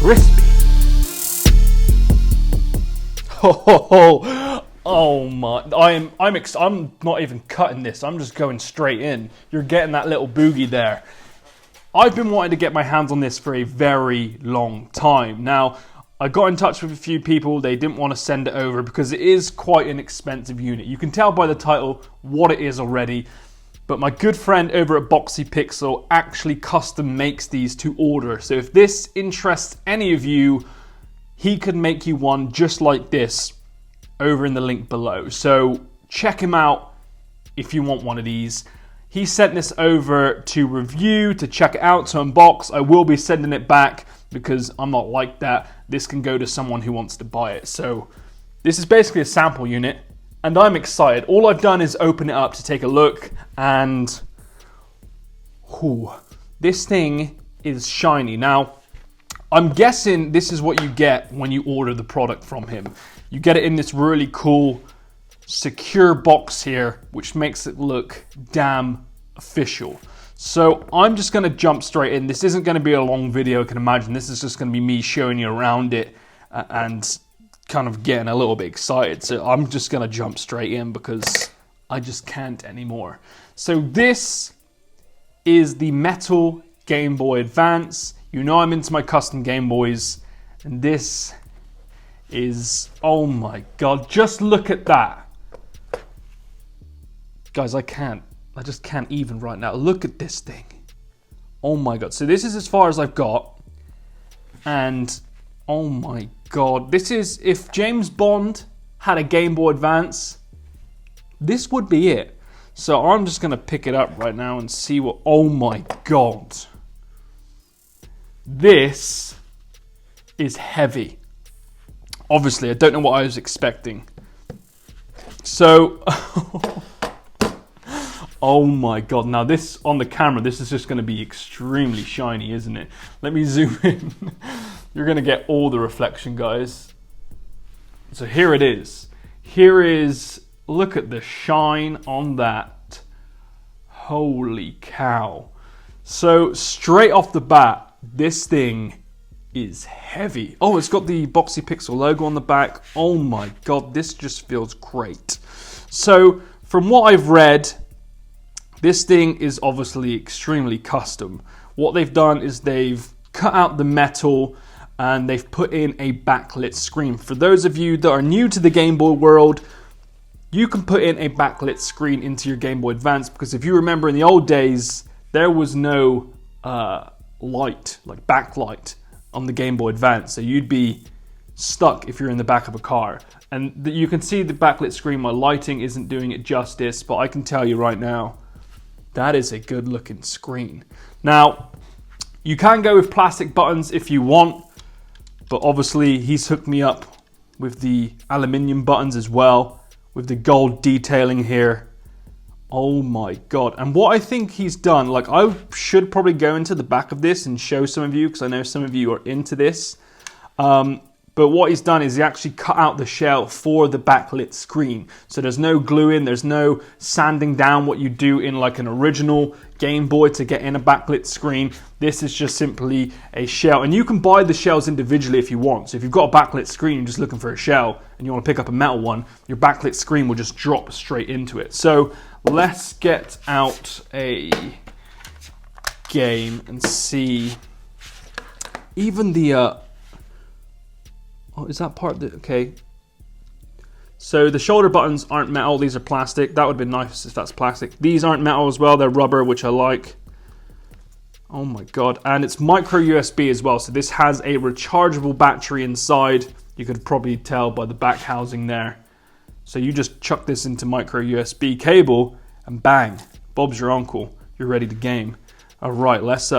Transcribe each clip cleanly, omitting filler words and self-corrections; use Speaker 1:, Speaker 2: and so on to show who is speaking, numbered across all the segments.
Speaker 1: crispy. Oh my! I'm not even cutting this. I'm just going straight in. You're getting that little boogie there. I've been wanting to get my hands on this for a very long time. Now, I got in touch with a few people. They didn't want to send it over because it is quite an expensive unit. You can tell by the title what it is already. But my good friend over at Boxy Pixel actually custom makes these to order. So if this interests any of you, he could make you one just like this over in the link below. So check him out if you want one of these. He sent this over to review, to check it out, to unbox. I will be sending it back because I'm not like that. This can go to someone who wants to buy it. So this is basically a sample unit and I'm excited. All I've done is open it up to take a look and this thing is shiny. Now, I'm guessing this is what you get when you order the product from him. You get it in this really cool secure box here, which makes it look damn official. So I'm just going to jump straight in. This isn't going to be a long video, I can imagine. This is just going to be me showing you around it and kind of getting a little bit excited. So I'm just going to jump straight in because I just can't anymore. So this is the metal Game Boy Advance. You know I'm into my custom Game Boys, and this is, oh my god, just look at that. Guys, I just can't even right now. Look at this thing. Oh my god. So this is as far as I've got. And oh my god. This is, if James Bond had a Game Boy Advance, this would be it. So I'm just going to pick it up right now and see what, oh my god. This is heavy. Obviously, I don't know what I was expecting. So, oh my god. Now this, on the camera, this is just going to be extremely shiny, isn't it? Let me zoom in. You're going to get all the reflection, guys. So here it is. Here is, look at the shine on that. Holy cow. So straight off the bat, this thing is heavy. Oh, it's got the Boxy Pixel logo on the back. Oh my god, this just feels great. So from what I've read, this thing is obviously extremely custom. What they've done is they've cut out the metal and they've put in a backlit screen. For those of you that are new to the Game Boy world, you can put in a backlit screen into your Game Boy Advance because if you remember in the old days, there was no light, like backlight on the Game Boy Advance. So you'd be stuck if you're in the back of a car. And you can see the backlit screen, my lighting isn't doing it justice, but I can tell you right now, that is a good looking screen. Now, you can go with plastic buttons if you want, but obviously he's hooked me up with the aluminium buttons as well, with the gold detailing here. Oh my god. And what I think he's done, like I should probably go into the back of this and show some of you, because I know some of you are into this. But what he's done is he actually cut out the shell for the backlit screen. So there's no glue in, there's no sanding down what you do in like an original Game Boy to get in a backlit screen. This is just simply a shell. And you can buy the shells individually if you want. So if you've got a backlit screen, you're just looking for a shell, and you want to pick up a metal one, your backlit screen will just drop straight into it. So let's get out a game and see. Even the oh, is that part that, okay. So the shoulder buttons aren't metal, these are plastic. That would have been nice if that's plastic. These aren't metal as well, they're rubber, which I like. Oh my god, and it's micro USB as well. So this has a rechargeable battery inside. You could probably tell by the back housing there. So you just chuck this into micro USB cable and bang, Bob's your uncle. You're ready to game. All right, let's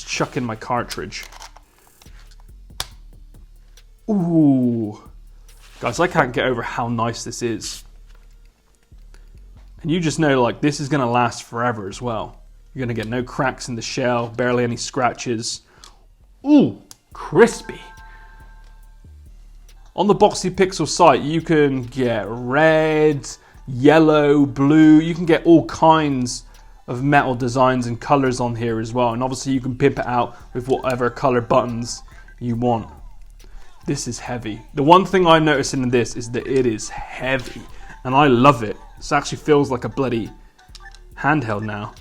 Speaker 1: chuck in my cartridge. Ooh, guys, I can't get over how nice this is. And you just know, like, this is gonna last forever as well. You're gonna get no cracks in the shell, barely any scratches. Ooh, crispy. On the Boxy Pixel site, you can get red, yellow, blue. You can get all kinds of metal designs and colors on here as well. And obviously you can pimp it out with whatever color buttons you want. This is heavy. The one thing I'm noticing in this is that it is heavy, and I love it. This actually feels like a bloody handheld now.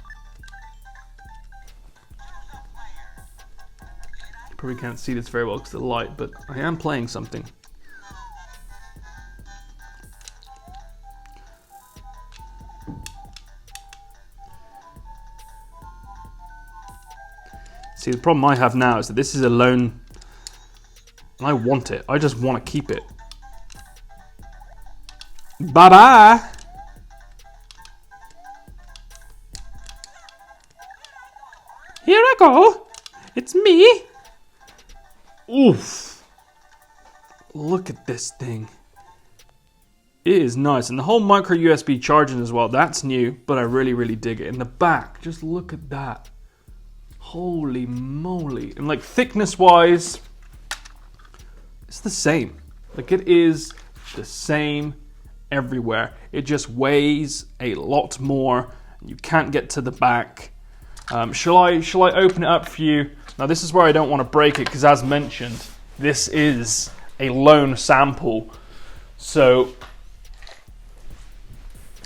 Speaker 1: You probably can't see this very well because of the light, but I am playing something. See, the problem I have now is that this is a loan, and I want it. I just want to keep it. Bye-bye! Here I go! It's me! Oof! Look at this thing. It is nice. And the whole micro USB charging as well, that's new, but I really, really dig it. In the back, just look at that. Holy moly. And like thickness wise, it's the same. Like it is the same everywhere. It just weighs a lot more. You can't get to the back. Shall I open it up for you? Now this is where I don't want to break it because as mentioned, this is a lone sample. So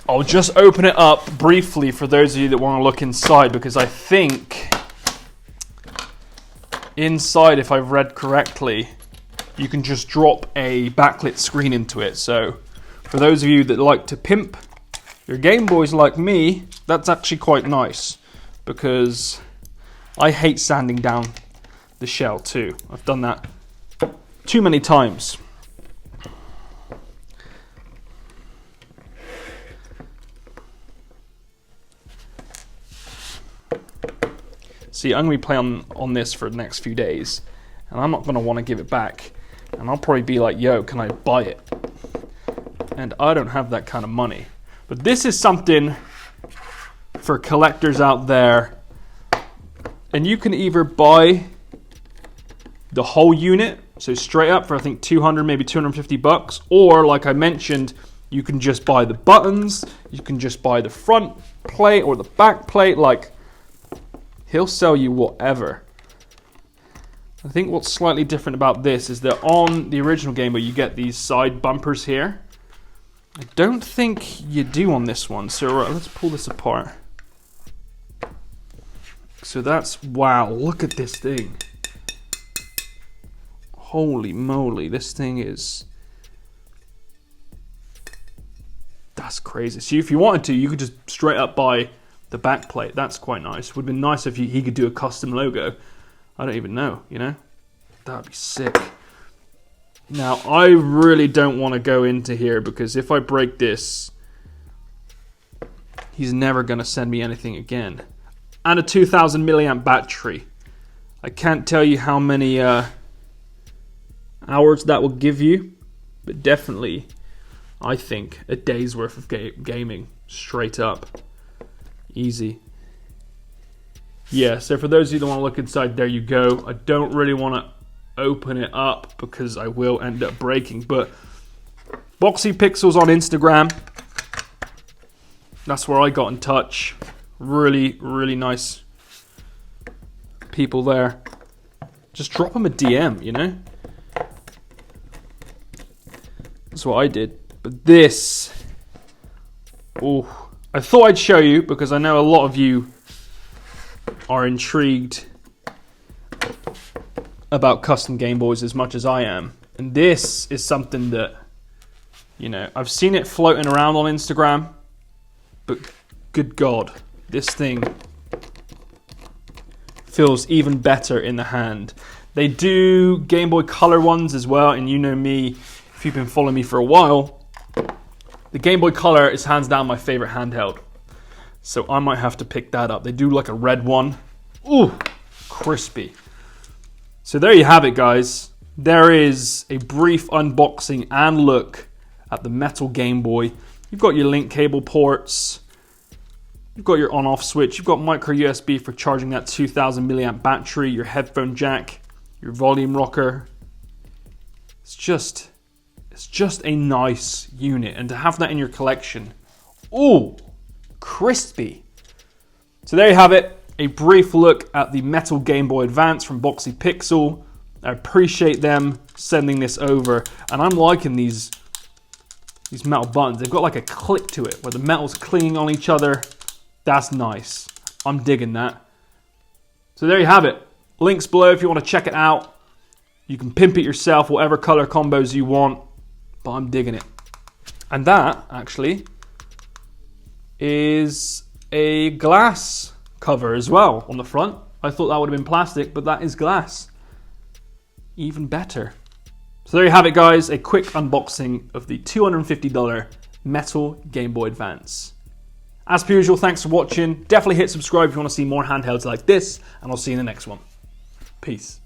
Speaker 1: I'll just open it up briefly for those of you that want to look inside, because I think inside, if I've read correctly, you can just drop a backlit screen into it. So for those of you that like to pimp your Game Boys like me, that's actually quite nice, because I hate sanding down the shell too. I've done that too many times. See, I'm going to be playing on this for the next few days, and I'm not going to want to give it back. And I'll probably be like, yo, can I buy it? And I don't have that kind of money. But this is something for collectors out there. And you can either buy the whole unit, so straight up for I think 200, maybe 250 bucks, or like I mentioned, you can just buy the buttons, you can just buy the front plate or the back plate. Like, he'll sell you whatever. I think what's slightly different about this is that on the original Game Boy you get these side bumpers here. I don't think you do on this one. So right, let's pull this apart. So that's, wow, look at this thing. Holy moly, this thing is, that's crazy. So if you wanted to, you could just straight up buy the back plate. That's quite nice. Would have been nice if he could do a custom logo. I don't even know, you know? That'd be sick. Now, I really don't want to go into here, because if I break this, he's never going to send me anything again. And a 2000 milliamp battery. I can't tell you how many hours that will give you, but definitely, I think, a day's worth of gaming, straight up. Easy. Yeah, so for those of you that want to look inside, there you go. I don't really want to open it up because I will end up breaking, but Boxy Pixels on Instagram, that's where I got in touch. Really, really nice people there. Just drop them a DM, you know? That's what I did. But this, oh, I thought I'd show you because I know a lot of you are intrigued about custom Game Boys as much as I am. And this is something that, you know, I've seen it floating around on Instagram, but good God, this thing feels even better in the hand. They do Game Boy Color ones as well, and you know me, if you've been following me for a while, the Game Boy Color is hands down my favorite handheld. So I might have to pick that up. They do like a red one. Ooh, crispy. So there you have it, guys. There is a brief unboxing and look at the metal Game Boy. You've got your link cable ports. You've got your on-off switch. You've got micro USB for charging that 2000 milliamp battery, your headphone jack, your volume rocker. It's just a nice unit, and to have that in your collection, ooh, crispy. So there you have it, a brief look at the metal Game Boy Advance from Boxy Pixel. I appreciate them sending this over, and I'm liking these metal buttons. They've got like a click to it where the metal's clinging on each other. That's nice. I'm digging that. So there you have it. Links below if you want to check it out. You can pimp it yourself, whatever color combos you want, but I'm digging it. And that actually is a glass cover as well on the front. I thought that would have been plastic, but that is glass. Even better. So there you have it, guys, a quick unboxing of the $250 metal Game Boy Advance. As per usual, thanks for watching. Definitely hit subscribe if you want to see more handhelds like this, and I'll see you in the next one. Peace.